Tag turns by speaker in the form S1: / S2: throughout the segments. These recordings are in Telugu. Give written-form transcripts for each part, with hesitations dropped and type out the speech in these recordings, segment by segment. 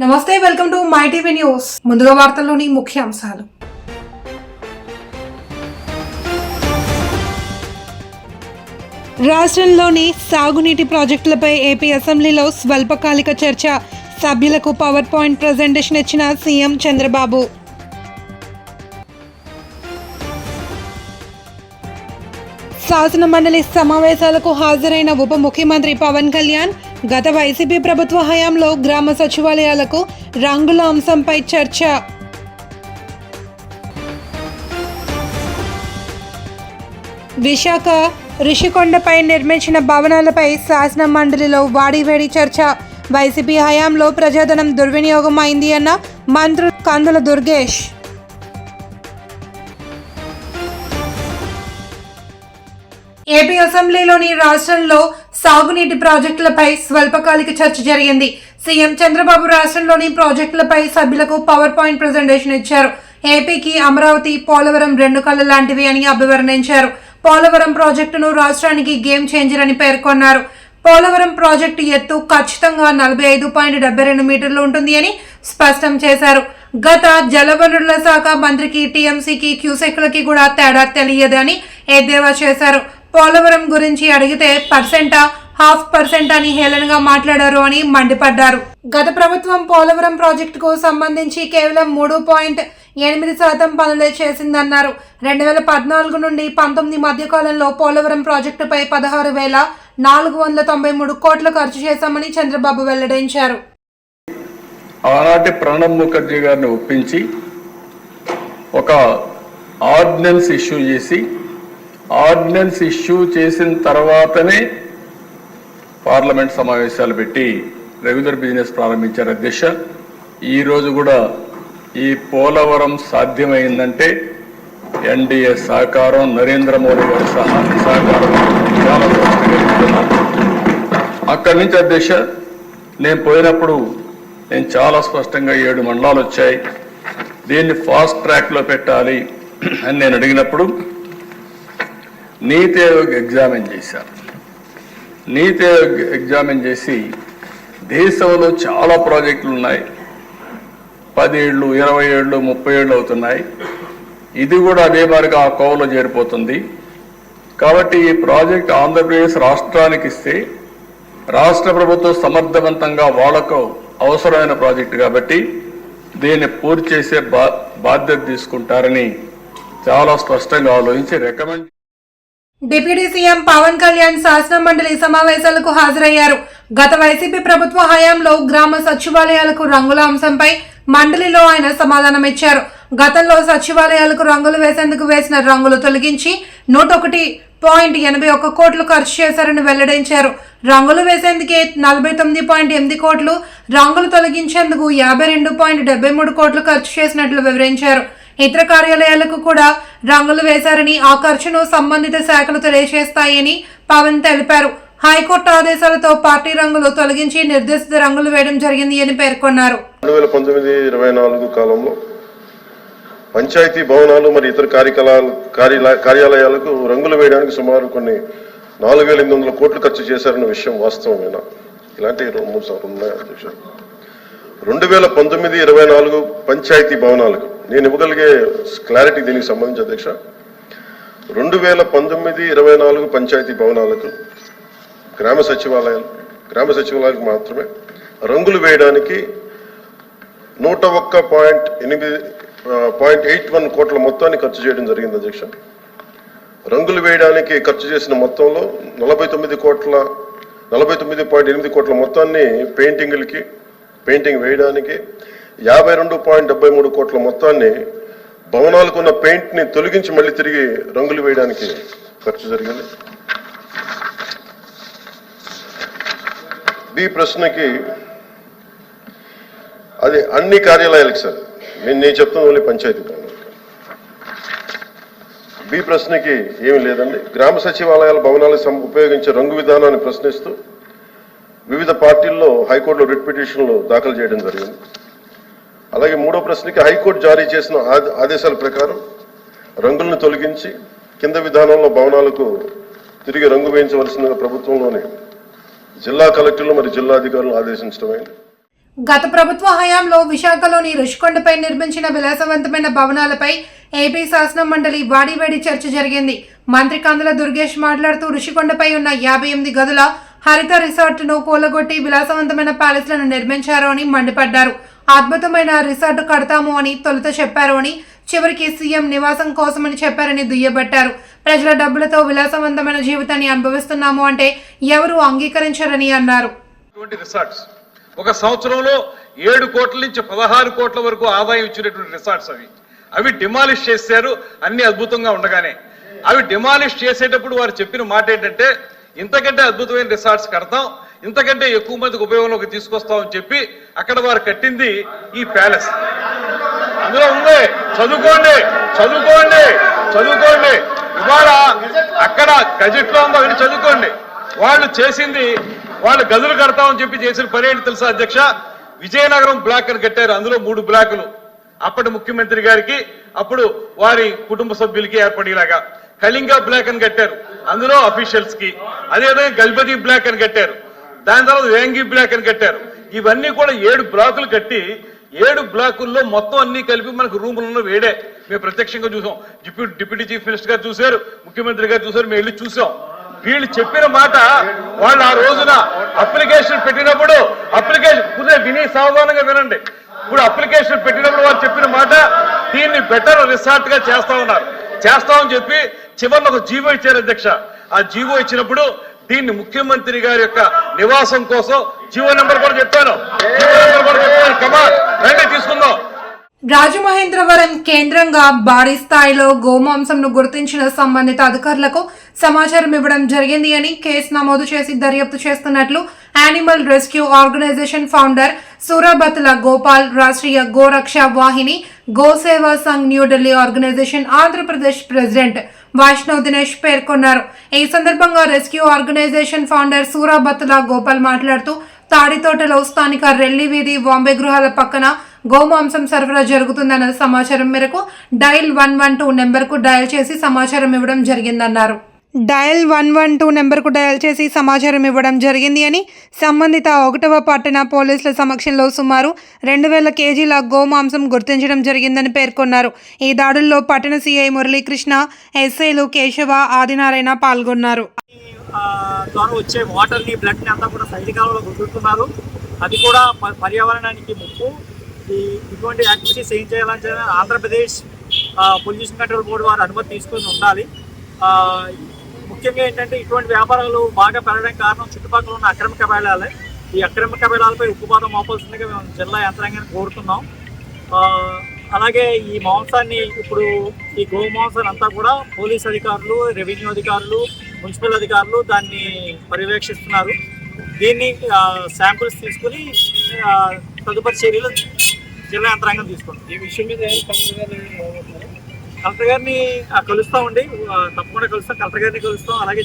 S1: నమస్తే, welcome to my TV news. ముందుగా వార్తల్లోని ముఖ్య అంశాలు. రాష్ట్రంలోని సాగునీటి ప్రాజెక్టులపై ఏపీ అసెంబ్లీలో స్వల్పకాలిక చర్చ. సభ్యులకు పవర్ పాయింట్ ప్రజెంటేషన్ ఇచ్చిన సీఎం చంద్రబాబు. శాసన మండలి సమావేశాలకు హాజరైన ఉప ముఖ్యమంత్రి పవన్ కళ్యాణ్. గత వైసీపీ ప్రభుత్వ హయాంలో గ్రామ సచివాలయాలకు రంగుల అంశంపై చర్చ. విశాఖ రిషికొండపై నిర్మించిన భవనాలపై శాసన మండలిలో వాడివేడి చర్చ. వైసీపీ హయాంలో ప్రజాధనం దుర్వినియోగం అయింది అన్న మంత్రి కందుల దుర్గేష్. ఏపీ అసెంబ్లీలోని రాష్ట్రంలో సాగునీటి ప్రాజెక్టులపై స్వల్పకాలిక చర్చ జరిగింది. సీఎం చంద్రబాబు రాష్ట్రంలోని ప్రాజెక్టులపై సభ్యులకు పవర్ పాయింట్ ప్రజెంటేషన్ ఇచ్చారు. ఏపీకి అమరావతి, పోలవరం రెండు కళ్ళ లాంటివి అని అభివర్ణించారు. పోలవరం ప్రాజెక్టును రాష్ట్రానికి గేమ్ చేంజర్ అని పేర్కొన్నారు. పోలవరం ప్రాజెక్టు ఎత్తు ఖచ్చితంగా 45.72 మీటర్లు ఉంటుంది అని స్పష్టం చేశారు. గత జలవనరుల శాఖ మంత్రికి, టీఎంసీకి, క్యూసెక్లకి కూడా తేడా తెలియదని ఎద్దేవా చేశారు. పోలవరం గురించి అడిగితే పర్సెంటా, 0.5% అని హేళనగా మాట్లాడారు అని మండిపడ్డారు. గత ప్రభుత్వం పోలవరం ప్రాజెక్టుకు సంబంధించి కేవలం 3.8% పనులే చేసిందన్నారు. 2014 నుండి 19 మధ్యకాలంలో పోలవరం ప్రాజెక్టుపై 16,493 కోట్లు ఖర్చు చేశామని చంద్రబాబు వెల్లడించారు.
S2: ఆనాటి ప్రణబ్ ముఖర్జీ గారిని ఒప్పించి ఒక ఆర్డినెన్స్ ఇష్యూ చేసి, ఆర్డినెన్స్ ఇష్యూ చేసిన తర్వాతనే పార్లమెంట్ సమావేశాలు పెట్టి రెగ్యులర్ బిజినెస్ ప్రారంభించారు అధ్యక్ష. ఈరోజు కూడా ఈ పోలవరం సాధ్యమైందంటే ఎన్డీఏ సహకారం, నరేంద్ర మోడీ గారి సహకారం చాలా స్పష్టంగా. అక్కడి నుంచి అధ్యక్ష నేను పోయినప్పుడు నేను చాలా స్పష్టంగా 7 మండలాలు వచ్చాయి, దీన్ని ఫాస్ట్ ట్రాక్లో పెట్టాలి అని నేను అడిగినప్పుడు నీతి ఆయోగ్ ఎగ్జామిన్ చేశారు. నీతి ఆయోగ్ ఎగ్జామిన్ చేసి దేశంలో చాలా ప్రాజెక్టులు ఉన్నాయి, 10 ఏళ్ళు, 20 ఏళ్ళు, 30 ఏళ్ళు అవుతున్నాయి. ఇది కూడా అదే మాదిరిగా ఆ కోవలో చేరిపోతుంది. కాబట్టి ఈ ప్రాజెక్ట్ ఆంధ్రప్రదేశ్ రాష్ట్రానికి ఇస్తే రాష్ట్ర ప్రభుత్వం సమర్థవంతంగా వాళ్లకు అవసరమైన ప్రాజెక్టు కాబట్టి దీన్ని పూర్తి చేసే బాధ్యత తీసుకుంటారని చాలా స్పష్టంగా ఆలోచించి recommend.
S1: Deputy CM Pawan Kalyan శాసన మండలి సమావేశాలకు హాజరయ్యారు. గత వైసీపీ ప్రభుత్వ హయాంలో గ్రామ సచివాలయాలకు రంగుల అంశంపై మండలిలో ఆయన సమాధానమిచ్చారు. గతంలో సచివాలయాలకు రంగులు వేసేందుకు వేసిన రంగులు తొలగించి 101.81 కోట్లు ఖర్చు చేశారని వెల్లడించారు. రంగులు వేసేందుకే 49.8 కోట్లు, రంగులు తొలగించేందుకు 52.73 కోట్లు ఖర్చు చేసినట్లు వివరించారు. ఇతర కార్యాలయాలకు కూడా రంగులు వేశారని, ఆ ఖర్చును సంబంధిత శాఖలు తెలియజేస్తాయని పవన్ తెలిపారు. హైకోర్టు ఆదేశాలతో పార్టీ రంగులు తొలగించి నిర్దేశిత రంగులు వేయడం జరిగింది అని పేర్కొన్నారు.
S3: 2019-24 కాలంలో పంచాయతీ భవనాలు మరియు ఇతర కార్యాలయాలకు రంగులు వేయడానికి సుమారు కొన్ని 4,800 కోట్లు ఖర్చు చేశారన్న విషయం వాస్తవమేనా? ఇలాంటి 2-3 సార్లు ఉన్నాయి అధ్యక్ష. 2019-24 పంచాయతీ భవనాలకు నేను ఇవ్వగలిగే క్లారిటీ దీనికి సంబంధించి అధ్యక్ష, 2019-24 పంచాయతీ భవనాలకు గ్రామ సచివాలయాలకు మాత్రమే రంగులు వేయడానికి 101.81 కోట్ల మొత్తాన్ని ఖర్చు చేయడం జరిగింది అధ్యక్ష. రంగులు వేయడానికి ఖర్చు చేసిన మొత్తంలో 49.8 కోట్ల మొత్తాన్ని పెయింటింగ్ వేయడానికి, 52.73 కోట్ల మొత్తాన్ని భవనాలకు ఉన్న పెయింట్ని తొలగించి మళ్ళీ తిరిగి రంగులు వేయడానికి ఖర్చు జరిగింది. బి ప్రశ్నకి అది అన్ని కార్యాలయాలకు సార్, నేను చెప్తాను ఓన్లీ పంచాయతీ భవనాలకు. బి ప్రశ్నకి ఏమి లేదండి. గ్రామ సచివాలయాల భవనాలకు ఉపయోగించే రంగు విధానాన్ని ప్రశ్నిస్తూ వివిధ పార్టీల్లో హైకోర్టులో రిట్ పిటిషన్లు దాఖలు చేయడం జరిగింది. అలాగే 3వ ప్రశ్నకి హైకోర్టు జారీ చేసిన ఆదేశాల ప్రకారం రంగులను తొలగించి కింద విధానంలో భవనాలకు తిరిగి రంగు వేయించవలసిన ప్రభుత్వంలోనే జిల్లా కలెక్టర్లు మరియు జిల్లా అధికారులను ఆదేశించడమైంది.
S1: గత ప్రభుత్వ హయాంలో విశాఖలోని రుషికొండపై నిర్మించిన విలాసవంతమైన భవనాలపై ఏపీ శాసన మండలి వాడివేడి చర్చ జరిగింది. మంత్రి కందుల దుర్గేష్ మాట్లాడుతూ రుషికొండపై ఉన్న 58 గదుల హరిత రిసార్ట్ను కూలగొట్టి విలాసవంతమైన ప్యాలెస్లను నిర్మించారు అని మండిపడ్డారు. అద్భుతమైన రిసార్ట్ కడతాము అని తొలుత చెప్పారు అని, చివరికి సీఎం నివాసం కోసమని చెప్పారని దుయ్యబట్టారు. ప్రజల డబ్బులతో విలాసవంతమైన జీవితాన్ని అనుభవిస్తున్నాము అంటే ఎవరు అంగీకరించారని అన్నారు.
S4: ఒక సంవత్సరంలో 7 కోట్ల నుంచి 16 కోట్ల వరకు ఆదాయం ఇచ్చినటువంటి రిసార్ట్స్ అవి డిమాలిష్ చేశారు. అన్ని అద్భుతంగా ఉండగానే అవి డిమాలిష్ చేసేటప్పుడు వారు చెప్పిన మాట ఏంటంటే, ఇంతకంటే అద్భుతమైన రిసార్ట్స్ కడతాం, ఇంతకంటే ఎక్కువ మందికి ఉపయోగంలోకి తీసుకొస్తామని చెప్పి అక్కడ వారు కట్టింది ఈ ప్యాలెస్. అందులో ఉంది, చదువుకోండి చదువుకోండి చదువుకోండి. ఇవాళ అక్కడ గజెట్ లో ఉందో అవన్నీ చదువుకోండి. వాళ్ళు చేసింది, వాళ్ళు గదులు కడతామని చెప్పి చేసిన పని ఏంటి తెలుసా అధ్యక్ష? విజయనగరం బ్లాక్ అని కట్టారు. అందులో 3 బ్లాకులు అప్పటి ముఖ్యమంత్రి గారికి, అప్పుడు వారి కుటుంబ సభ్యులకి ఏర్పడేలాగా. కళింగ బ్లాక్ అని కట్టారు, అందులో అఫీషియల్స్ కి. అదేవిధంగా గల్పతి బ్లాక్ అని కట్టారు. దాని తర్వాత వేంగి బ్లాక్ అని కట్టారు. ఇవన్నీ కూడా 7 బ్లాకులు కట్టి 7 బ్లాకుల్లో మొత్తం అన్ని కలిపి మనకు రూములలో వేడే. మేము ప్రత్యక్షంగా చూసాం. డిప్యూటీ చీఫ్ మినిస్టర్ గారు చూశారు, ముఖ్యమంత్రి గారు చూశారు, మేము వెళ్ళి చూసాం. వీళ్ళు చెప్పిన మాట, వాళ్ళు ఆ రోజున అప్లికేషన్ పెట్టినప్పుడు, విని సావధానంగా వినండి. ఇప్పుడు అప్లికేషన్ పెట్టినప్పుడు వాళ్ళు చెప్పిన మాట, దీన్ని బెటర్ రిసార్ట్ గా చేస్తామని చెప్పి చివరిలో ఒక జీవో ఇచ్చారు అధ్యక్ష. ఆ జీవో ఇచ్చినప్పుడు దీన్ని ముఖ్యమంత్రి గారి యొక్క నివాసం కోసం జీవో నెంబర్ కూడా చెప్పాను. కమాన్ రండి తీసుకుందాం.
S1: రాజమహేంద్రవరం కేంద్రంగా భారీ స్థాయిలో గోమాంసంను గుర్తించిన సంబంధిత అధికారులకు సమాచారం ఇవ్వడం జరిగింది అని కేసు నమోదు చేసి దర్యాప్తు చేస్తున్నట్లు animal rescue organisation founder Surabathula Gopal, Rashtriya Goraksha Vahini Goseva Sangh New Delhi organisation Andhra Pradesh president Vaishnav Dinesh పేర్కొన్నారు. ఈ సందర్భంగా rescue organisation founder Surabathula Gopal మాట్లాడుతూ, తాడితోటలో స్థానిక రెల్లి వీధి బాంబే గృహాల పక్కన గోమాంసం సరఫరా జరుగుతుందన్న సమాచారం మేరకు డయల్ 112 నెంబర్కు డయల్ చేసి సమాచారం ఇవ్వడం జరిగిందన్నారు. డయల్ 112 నెంబర్కు డయల్ చేసి సమాచారం ఇవ్వడం జరిగింది అని, సంబంధిత 1వ పట్టణ పోలీసుల సమక్షంలో సుమారు 2000 కేజీల గోమాంసం గుర్తించడం జరిగిందని పేర్కొన్నారు. ఈ దాడుల్లో పట్టణ సిఐ మురళీకృష్ణ, ఎస్ఐలు కేశవ, ఆదినారాయణ పాల్గొన్నారు.
S5: ద్వారా వచ్చే వాటర్ని, బ్లడ్ని అంతా కూడా సైనికాలలో వదులుతున్నారు. అది కూడా పర్యావరణానికి ముప్పు. ఇటువంటి యాక్టివిటీస్ ఏం చేయాలంటే ఆంధ్రప్రదేశ్ పొల్యూషన్ కంట్రోల్ బోర్డు వారు అనుమతి తీసుకొని ఉండాలి. ముఖ్యంగా ఏంటంటే ఇటువంటి వ్యాపారాలు బాగా పెరగడానికి కారణం చుట్టుపక్కల ఉన్న అక్రమ కబేళాలే. ఈ అక్రమ కబేళాలపై ఉక్కుపాదం మోపాల్సిందిగా మేము జిల్లా యంత్రాంగాన్ని కోరుతున్నాం. అలాగే ఈ మాంసాన్ని, ఇప్పుడు ఈ గో మాంసాన్ని అంతా కూడా పోలీస్ అధికారులు, రెవెన్యూ అధికారులు, మున్సిపల్ అధికారులు దాన్ని పర్యవేక్షిస్తున్నారు. దీన్ని శాంపుల్స్ తీసుకుని తదుపరి చర్యలు జిల్లా యంత్రాంగం తీసుకుంటాం. ఈ విషయం మీద కలెక్టర్ గారిని కలుస్తామండి, తప్పకుండా కలుస్తాం. కలెక్టర్ గారిని కలుస్తాం. అలాగే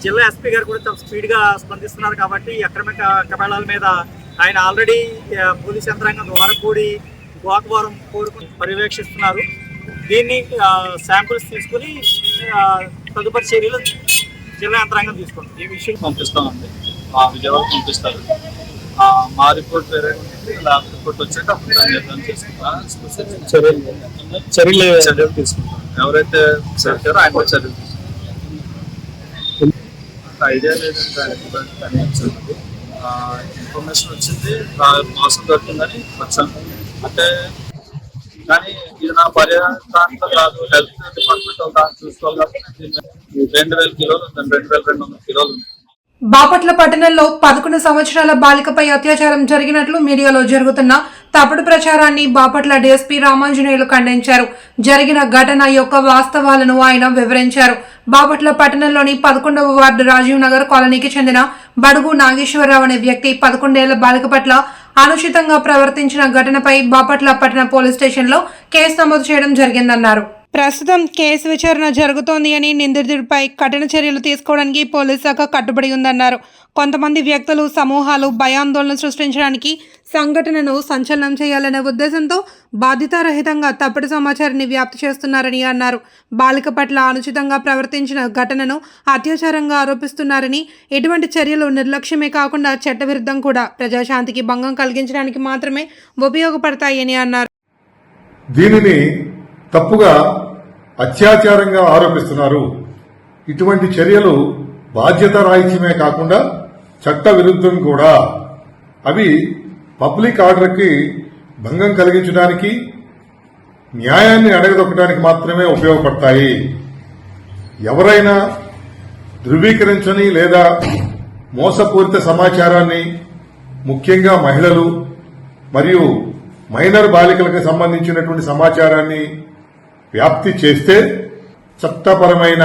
S5: జిల్లా ఎస్పీ గారు కూడా చాలా స్పీడ్గా స్పందిస్తున్నారు. కాబట్టి అక్రమ కబేళాల మీద ఆయన ఆల్రెడీ పోలీస్ యంత్రాంగం ద్వారా కూడి గోకవరం కోరుకుని పర్యవేక్షిస్తున్నారు. దీన్ని శాంపుల్స్ తీసుకుని తదుపరి చర్యలు జిల్లా యంత్రాంగం తీసుకుంటాం. ఈ విషయం పంపిస్తామండి, విజయవాడ పంపిస్తారు. మా రిపోర్ట్ వేరే ల్యాబ్ రిపోర్ట్ వచ్చాక అప్పుడు నిర్ధారణ చేసుకుంటాం. చర్యలు తీసుకుంటాం. ఎవరైతే సరిచారో ఆయన చర్యలు తీసుకుంటాం. ఐడియా లేదంటే ఇన్ఫర్మేషన్ వచ్చింది, మోసం దొరికిందని వచ్చాను. అంటే కానీ ఇది నా పర్యాటక కాదు, హెల్త్ డిపార్ట్మెంట్ దాన్ని చూసుకోవాలి. కాబట్టి 2000 కిలోలు, 2200 కిలోలు.
S1: బాపట్ల పట్టణంలో 11 సంవత్సరాల బాలికపై అత్యాచారం జరిగినట్లు మీడియాలో జరుగుతున్న తప్పుడు ప్రచారాన్ని బాపట్ల డీఎస్పీ రామాంజనేయులు ఖండించారు. జరిగిన ఘటన యొక్క వాస్తవాలను ఆయన వివరించారు. బాపట్ల పట్టణంలోని 11వ వార్డు రాజీవ్ నగర్ కాలనీకి చెందిన బడుగు నాగేశ్వరరావు అనే వ్యక్తి 11 ఏళ్ల బాలిక పట్ల అనుచితంగా ప్రవర్తించిన ఘటనపై బాపట్ల పట్టణ పోలీస్ స్టేషన్లో కేసు నమోదు చేయడం జరిగిందన్నారు. ప్రస్తుతం కేసు విచారణ జరుగుతోంది అని నిందితుడిపై కఠిన చర్యలు తీసుకోవడానికి పోలీస్ శాఖ కట్టుబడి ఉందన్నారు. కొంతమంది వ్యక్తులు, సమూహాలు భయాందోళన సృష్టించడానికి సంఘటనను సంచలనం చేయాలనే ఉద్దేశంతో బాధ్యతారహితంగా తప్పుడు సమాచారాన్ని వ్యాప్తి చేస్తున్నారని అన్నారు. బాలిక పట్ల అనుచితంగా ప్రవర్తించిన ఘటనను అత్యాచారంగా ఆరోపిస్తున్నారని, ఇటువంటి చర్యలు నిర్లక్ష్యమే కాకుండా చట్టవిరుద్ధం కూడా, ప్రజాశాంతికి భంగం కలిగించడానికి మాత్రమే ఉపయోగపడతాయని అన్నారు.
S6: దీనిని తప్పుగా అత్యాచారంగా ఆరోపిస్తున్నారు. ఇటువంటి చర్యలు బాధ్యత రాహిత్యమే కాకుండా చట్ట విరుద్ధం కూడా. అవి పబ్లిక్ ఆర్డర్కి భంగం కలిగించడానికి, న్యాయాన్ని అడగదొక్కడానికి మాత్రమే ఉపయోగపడతాయి. ఎవరైనా ధృవీకరించని లేదా మోసపూరిత సమాచారాన్ని, ముఖ్యంగా మహిళలు మరియు మైనర్ బాలికలకు సంబంధించినటువంటి సమాచారాన్ని వ్యాప్తి చేస్తే చట్టపరమైన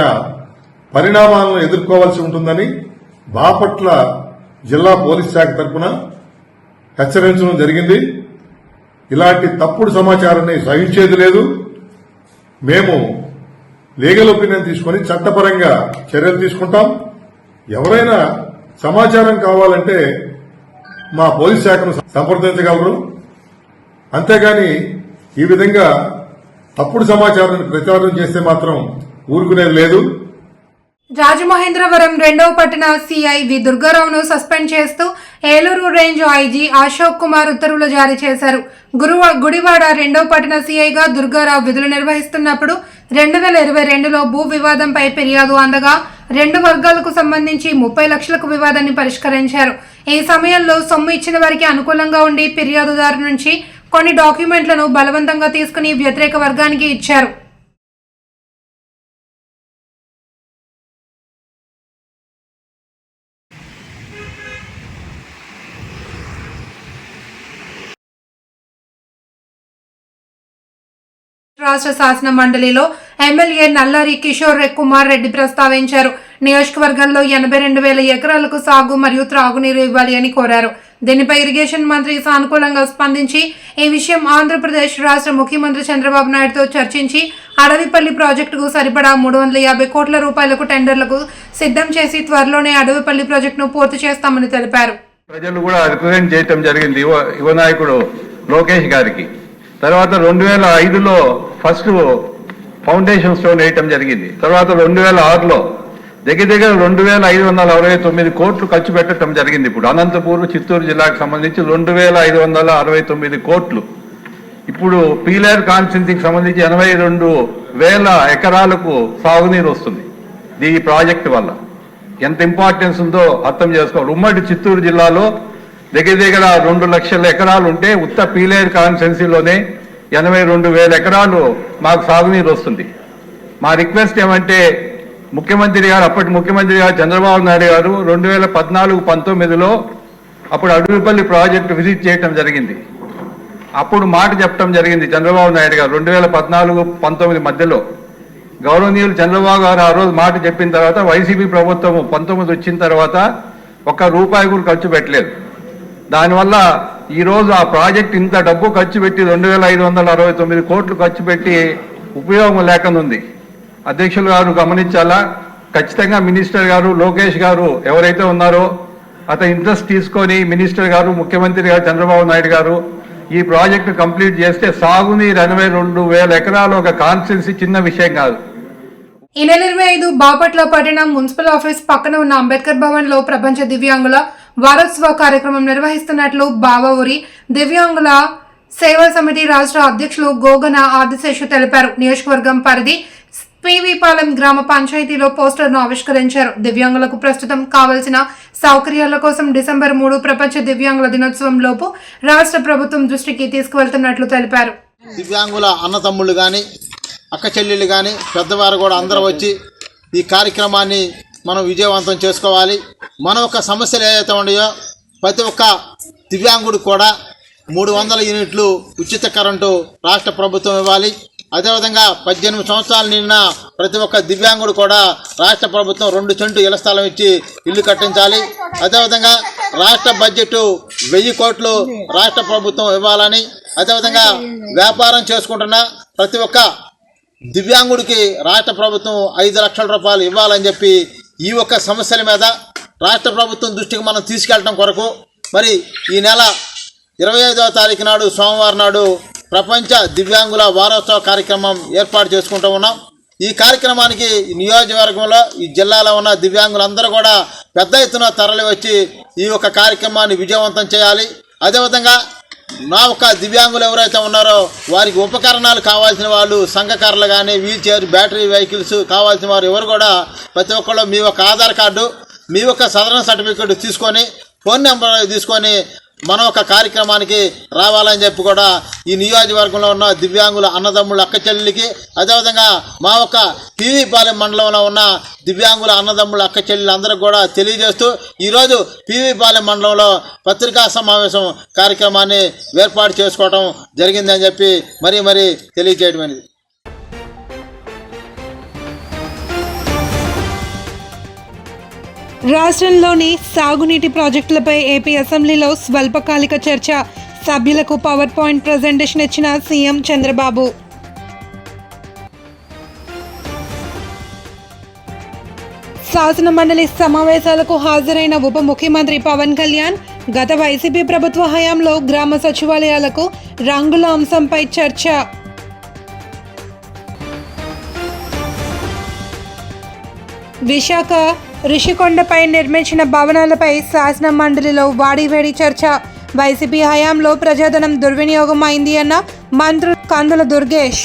S6: పరిణామాలను ఎదుర్కోవాల్సి ఉంటుందని బాపట్ల జిల్లా పోలీస్ శాఖ తరఫున హెచ్చరించడం జరిగింది. ఇలాంటి తప్పుడు సమాచారాన్ని సహించేది లేదు. మేము లీగల్ ఒపీనియన్ తీసుకుని చట్టపరంగా చర్యలు తీసుకుంటాం. ఎవరైనా సమాచారం కావాలంటే మా పోలీస్ శాఖను సంప్రదించగలరు. అంతేగాని ఈ విధంగా తప్పుడు సమాచారాన్ని ప్రచారం చేస్తే మాత్రం ఊరుకునేది లేదు.
S1: రాజమహేంద్రవరం 2వ పట్టణ సిఐ వి దుర్గారావును సస్పెండ్ చేస్తూ ఏలూరు రేంజ్ ఐజీ అశోక్ కుమార్ ఉత్తర్వులు జారీ చేశారు. గుడివాడ 2వ పట్టణ సిఐగా దుర్గారావు విధులు నిర్వహిస్తున్నప్పుడు 2022లో భూ వివాదంపై ఫిర్యాదు అందగా 2 వర్గాలకు సంబంధించి 30 లక్షలకు వివాదాన్ని పరిష్కరించారు. ఈ సమయంలో సొమ్ము ఇచ్చిన వారికి అనుకూలంగా ఉండి ఫిర్యాదుదారు నుంచి కొన్ని డాక్యుమెంట్లను బలవంతంగా తీసుకుని వ్యతిరేక వర్గానికి ఇచ్చారు. రాష్ట్ర శాసన మండలిలో ఎమ్మెల్యే నల్లారి కిషోర్ కుమార్ రెడ్డి ప్రస్తావించారు. నియోజకవర్గంలో 82,000 ఎకరాలకు సాగు మరియు త్రాగునీరు ఇవ్వాలి అని కోరారు. దీనిపై ఇరిగేషన్ మంత్రి సానుకూలంగా స్పందించి ఈ విషయం ఆంధ్రప్రదేశ్ రాష్ట్ర ముఖ్యమంత్రి చంద్రబాబు నాయుడుతో చర్చించి అడవిపల్లి ప్రాజెక్టుకు సరిపడా 350 కోట్ల రూపాయలకు టెండర్లకు సిద్ధం చేసి త్వరలోనే అడవిపల్లి ప్రాజెక్టును పూర్తి చేస్తామని తెలిపారు.
S2: ప్రజలు కూడా రిప్రజెంట్ చేయటం జరిగింది యువ నాయకుడు లోకేష్ గారికి. తర్వాత 2005లో ఫస్ట్ ఫౌండేషన్ స్టోన్ వేయటం జరిగింది. తర్వాత 2006లో దగ్గర 2,569 కోట్లు ఖర్చు పెట్టడం జరిగింది. ఇప్పుడు అనంతపూర్, చిత్తూరు జిల్లాకు సంబంధించి 2,569 కోట్లు. ఇప్పుడు పీలేరు కాన్స్టిట్యున్సీకి సంబంధించి 82,000 ఎకరాలకు సాగునీరు వస్తుంది ఈ ప్రాజెక్టు వల్ల. ఎంత ఇంపార్టెన్స్ ఉందో అర్థం చేసుకోవాలి. ఉమ్మడి చిత్తూరు జిల్లాలో దగ్గర 2 లక్షల ఎకరాలు ఉంటే ఉత్త పీలేరు కాన్స్టిట్యున్సీలోనే 82,000 ఎకరాలు మాకు సాగునీరు వస్తుంది. మా రిక్వెస్ట్ ఏమంటే ముఖ్యమంత్రి గారు, అప్పటి ముఖ్యమంత్రి గారు చంద్రబాబు నాయుడు గారు 2014-19లో అప్పుడు అడవిపల్లి ప్రాజెక్టు విజిట్ చేయటం జరిగింది. అప్పుడు మాట చెప్పడం జరిగింది చంద్రబాబు నాయుడు గారు 2014-19 మధ్యలో. గౌరవనీయులు చంద్రబాబు గారు ఆ రోజు మాట చెప్పిన తర్వాత వైసీపీ ప్రభుత్వం 19 వచ్చిన తర్వాత ₹1 కూడా ఖర్చు పెట్టలేదు. దానివల్ల ఈరోజు ఆ ప్రాజెక్ట్ ఇంత డబ్బు ఖర్చు పెట్టి 2,569 కోట్లు ఖర్చు పెట్టి ఉపయోగం లేకనుంది. అధ్యక్షులు గారు గమనించాలా. ఖచ్చితంగా మినిస్టర్ గారు లోకేష్ గారు ఎవరైతే ఉన్నారో అతను ఇంట్రెస్ట్ తీసుకొని మినిస్టర్ గారు, ముఖ్యమంత్రి గారు చంద్రబాబు నాయుడు గారు ఈ ప్రాజెక్టు కంప్లీట్ చేస్తే సాగునీరు 82,000 ఎకరాలు ఒక కాన్స్టిట్యున్సీ చిన్న విషయం కాదు.
S1: ఈ నెల 25 బాపట్ల పట్టణం మున్సిపల్ ఆఫీస్ పక్కన ఉన్న అంబేద్కర్ భవన్ లో ప్రపంచ దివ్యాంగుల వారోత్సవ కార్యక్రమం నిర్వహిస్తున్నట్లు బావూరి దివ్యాంగుల సేవా సమితి రాష్ట్ర అధ్యక్షులు గోగన ఆదిశేషు తెలిపారు. నియోజకవర్గం పరిధి పివిపాలెం గ్రామ పంచాయతీలో పోస్టర్ను ఆవిష్కరించారు. దివ్యాంగులకు ప్రస్తుతం కావలసిన సౌకర్యాల కోసం డిసెంబర్ 3 ప్రపంచ దివ్యాంగుల దినోత్సవం లోపు రాష్ట్ర ప్రభుత్వం దృష్టికి తీసుకువెళ్తున్నట్లు తెలిపారు.
S7: దివ్యాంగుల అన్నతమ్ముళ్ళు కానీ, అక్క చెల్లెళ్ళు కానీ, పెద్దవారు కూడా అందరూ వచ్చి ఈ కార్యక్రమాన్ని మనం విజయవంతం చేసుకోవాలి. మన యొక్క సమస్యలు ఏదైతే ఉన్నాయో ప్రతి ఒక్క దివ్యాంగుడు కూడా 300 యూనిట్లు ఉచిత కరెంటు రాష్ట్ర ప్రభుత్వం ఇవ్వాలి. అదేవిధంగా 18 సంవత్సరాలు నిన్న ప్రతి ఒక్క దివ్యాంగుడు కూడా రాష్ట్ర ప్రభుత్వం 2 సెంటు ఇళ్ల స్థలం ఇచ్చి ఇల్లు కట్టించాలి. అదేవిధంగా రాష్ట్ర బడ్జెట్ 1000 కోట్లు రాష్ట్ర ప్రభుత్వం ఇవ్వాలని, అదేవిధంగా వ్యాపారం చేసుకుంటున్న ప్రతి ఒక్క దివ్యాంగుడికి రాష్ట్ర ప్రభుత్వం 5 లక్షల రూపాయలు ఇవ్వాలని చెప్పి ఈ ఒక్క సమస్యల మీద రాష్ట్ర ప్రభుత్వం దృష్టికి మనం తీసుకెళ్ళడం కొరకు మరి ఈ నెల 25వ తారీఖు నాడు సోమవారం నాడు ప్రపంచ దివ్యాంగుల వారోత్సవ కార్యక్రమం ఏర్పాటు చేసుకుంటూ ఉన్నాం. ఈ కార్యక్రమానికి నియోజకవర్గంలో ఈ జిల్లాలో ఉన్న దివ్యాంగులందరూ కూడా పెద్ద ఎత్తున తరలి వచ్చి ఈ యొక్క కార్యక్రమాన్ని విజయవంతం చేయాలి. అదేవిధంగా నా ఒక్క దివ్యాంగులు ఎవరైతే ఉన్నారో వారికి ఉపకరణాలు కావాల్సిన వాళ్ళు సంఘకారులు కానీ వీల్ చైర్ బ్యాటరీ వెహికల్స్ కావాల్సిన వారు ఎవరు కూడా ప్రతి ఒక్కళ్ళు మీ యొక్క ఆధార్ కార్డు మీ యొక్క సదరణ సర్టిఫికేట్ తీసుకొని ఫోన్ నెంబర్ తీసుకొని మన ఒక కార్యక్రమానికి రావాలని చెప్పి కూడా ఈ నియోజకవర్గంలో ఉన్న దివ్యాంగుల అన్నదమ్ముల అక్క చెల్లెలకి అదేవిధంగా మా ఒక పీవీపాలెం మండలంలో ఉన్న దివ్యాంగుల అన్నదమ్ముల అక్క చెల్లెలందరికీ కూడా తెలియజేస్తూ ఈరోజు పీవీపాలెం మండలంలో పత్రికా సమావేశం కార్యక్రమాన్ని ఏర్పాటు చేసుకోవడం జరిగిందని చెప్పి మరీ తెలియజేయడం అనేది.
S1: రాష్ట్రంలోని సాగునీటి ప్రాజెక్టులపై ఏపీ అసెంబ్లీలో స్వల్పకాలిక చర్చ. సభ్యులకు పవర్ పాయింట్ ప్రజెంటేషన్ ఇచ్చిన సీఎం చంద్రబాబు. శాసన మండలి సమావేశాలకు హాజరైన ఉప ముఖ్యమంత్రి పవన్ కళ్యాణ్ గత వైసీపీ ప్రభుత్వ హయాంలో గ్రామ సచివాలయాలకు రంగుల అంశంపై చర్చ. విశాఖ రిషికొండపై నిర్మించిన భవనాలపై శాసన మండలిలో వాడివేడి చర్చ. వైసీపీ హయాంలో ప్రజాధనం దుర్వినియోగం అయింది అన్న మంత్రి కందుల దుర్గేష్.